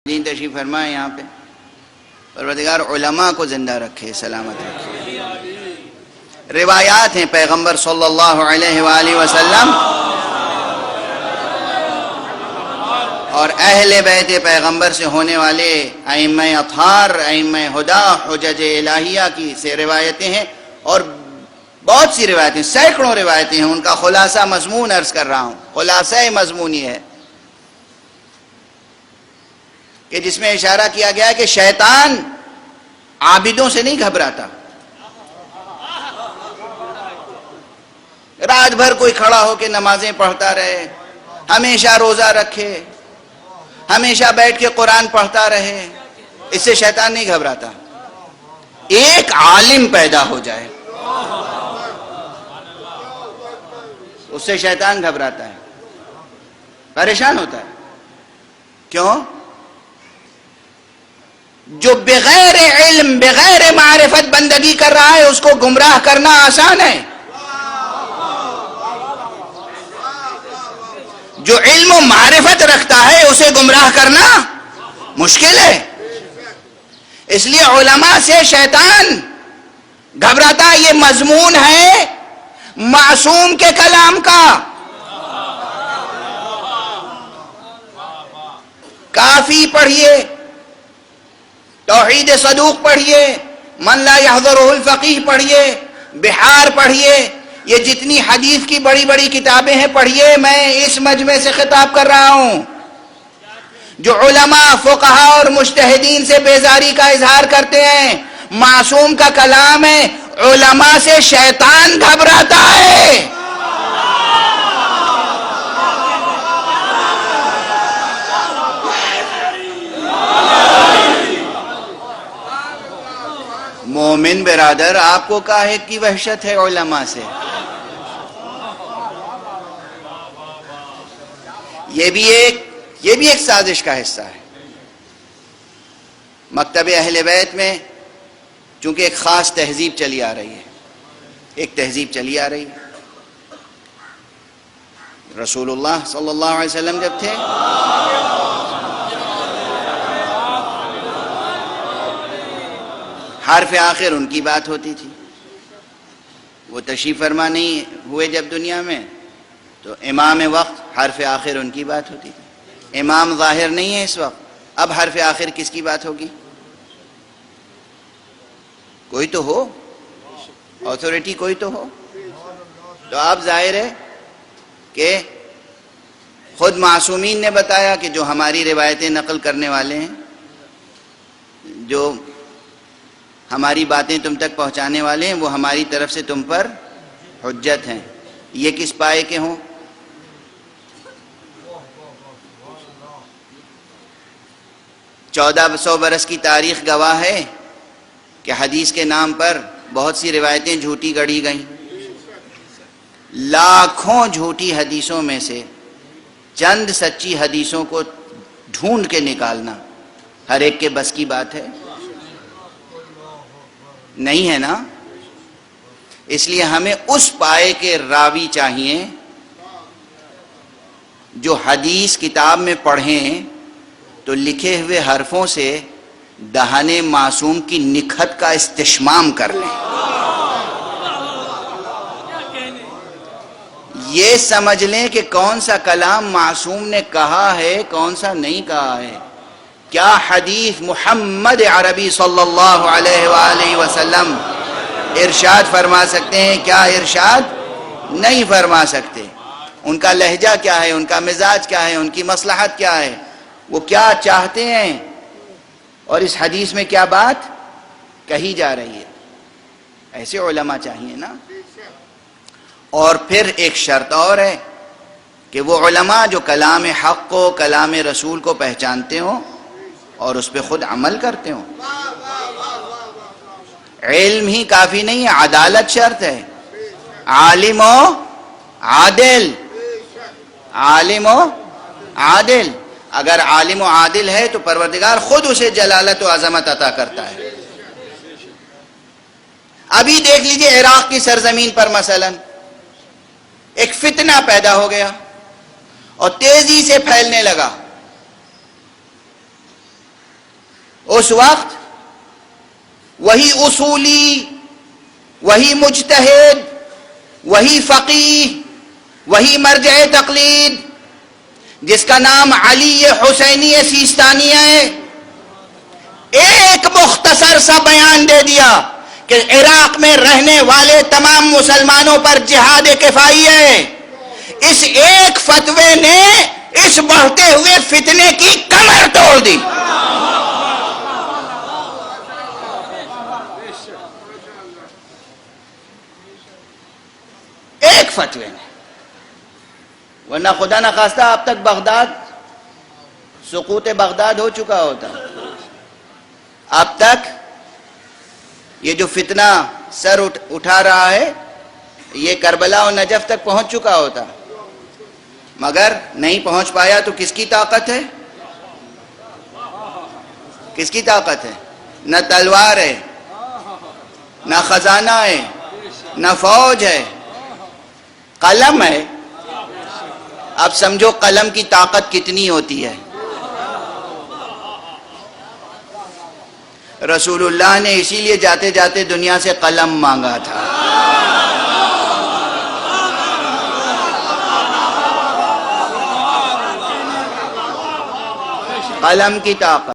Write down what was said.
دین تشریف فرمائے یہاں پہ. پروردگار علماء کو زندہ رکھے، سلامت رکھے. روایات ہیں پیغمبر صلی اللہ علیہ وآلہ وسلم اور اہل بیت پیغمبر سے ہونے والے ائمہ اطہار، ائمہ ہدا، حجج الہیہ کی سے روایتیں ہیں، اور بہت سی روایتیں، سینکڑوں روایتیں ہیں. ان کا خلاصہ مضمون عرض کر رہا ہوں. خلاصہ مضمون یہ ہے کہ جس میں اشارہ کیا گیا ہے کہ شیطان عابدوں سے نہیں گھبراتا. رات بھر کوئی کھڑا ہو کے نمازیں پڑھتا رہے، ہمیشہ روزہ رکھے، ہمیشہ بیٹھ کے قرآن پڑھتا رہے، اس سے شیطان نہیں گھبراتا. ایک عالم پیدا ہو جائے اس سے شیطان گھبراتا ہے، پریشان ہوتا ہے. کیوں؟ جو بغیر علم، بغیر معرفت بندگی کر رہا ہے، اس کو گمراہ کرنا آسان ہے. جو علم و معرفت رکھتا ہے اسے گمراہ کرنا مشکل ہے. اس لیے علماء سے شیطان گھبراتا ہے. یہ مضمون ہے معصوم کے کلام کا. کافی پڑھیے، توحید صدوق پڑھیے، من لا يحضرہ الفقیہ پڑھیے، بحار پڑھیے، یہ جتنی حدیث کی بڑی بڑی کتابیں ہیں پڑھیے. میں اس مجمع سے خطاب کر رہا ہوں. جو علماء، فقہاء اور مجتہدین سے بیزاری کا اظہار کرتے ہیں، معصوم کا کلام ہے، علماء سے شیطان گھبراتا ہے. مومن برادر، آپ کو کاہے کی وحشت ہے علماء سے؟ یہ بھی ایک سازش کا حصہ ہے. مکتب اہل بیت میں چونکہ ایک خاص تہذیب چلی آ رہی ہے، ایک تہذیب چلی آ رہی ہے. رسول اللہ صلی اللہ علیہ وسلم جب تھے، حرف آخر ان کی بات ہوتی تھی. وہ تشریف فرما نہیں ہوئے جب دنیا میں، تو امام وقت حرف آخر ان کی بات ہوتی تھی. امام ظاہر نہیں ہے اس وقت، اب حرف آخر کس کی بات ہوگی؟ کوئی تو ہو، اتھارٹی کوئی تو ہو. تو اب ظاہر ہے کہ خود معصومین نے بتایا کہ جو ہماری روایتیں نقل کرنے والے ہیں، جو ہماری باتیں تم تک پہنچانے والے ہیں، وہ ہماری طرف سے تم پر حجت ہیں. یہ کس پائے کے ہوں؟ 1400 برس کی تاریخ گواہ ہے کہ حدیث کے نام پر بہت سی روایتیں جھوٹی گڑھی گئیں. لاکھوں جھوٹی حدیثوں میں سے چند سچی حدیثوں کو ڈھونڈ کے نکالنا ہر ایک کے بس کی بات ہے؟ نہیں ہے نا. اس لیے ہمیں اس پائے کے راوی چاہیے جو حدیث کتاب میں پڑھیں تو لکھے ہوئے حرفوں سے دہن معصوم کی نکھت کا استشمام کر لیں. یہ سمجھ لیں کہ کون سا کلام معصوم نے کہا ہے، کون سا نہیں کہا ہے. کیا حدیث محمد عربی صلی اللہ علیہ وآلہ وسلم ارشاد فرما سکتے ہیں، کیا ارشاد نہیں فرما سکتے. ان کا لہجہ کیا ہے، ان کا مزاج کیا ہے، ان کی مصلحت کیا ہے، وہ کیا چاہتے ہیں، اور اس حدیث میں کیا بات کہی جا رہی ہے. ایسے علماء چاہیے نا. اور پھر ایک شرط اور ہے کہ وہ علماء جو کلام حق کو، کلام رسول کو پہچانتے ہوں اور اس پہ خود عمل کرتے ہوں. علم ہی کافی نہیں ہے، عدالت شرط ہے. عالم و عادل، عالم و عادل. اگر عالم و عادل ہے تو پروردگار خود اسے جلالت و عظمت عطا کرتا ہے. ابھی دیکھ لیجئے عراق کی سرزمین پر مثلا ایک فتنہ پیدا ہو گیا اور تیزی سے پھیلنے لگا. اس وقت وہی اصولی، وہی مجتہد، وہی فقیہ، وہی مرجع تقلید جس کا نام علی حسینی سیستانی ہے، ایک مختصر سا بیان دے دیا کہ عراق میں رہنے والے تمام مسلمانوں پر جہاد کفائی ہے۔ اس ایک فتوے نے اس بڑھتے ہوئے فتنے کی کمر توڑ دی۔ ایک فتوے نے، ورنہ خدا نخواستہ اب تک بغداد، سقوط بغداد ہو چکا ہوتا، اب تک یہ جو فتنہ سر اٹھا رہا ہے یہ کربلا اور نجف تک پہنچ چکا ہوتا، مگر نہیں پہنچ پایا تو کس کی طاقت ہے؟ کس کی طاقت ہے؟ نہ تلوار ہے، نہ خزانہ ہے، نہ فوج ہے، قلم ہے۔ اب سمجھو قلم کی طاقت کتنی ہوتی ہے۔ رسول اللہ نے اسی لیے جاتے جاتے دنیا سے قلم مانگا تھا۔ قلم کی طاقت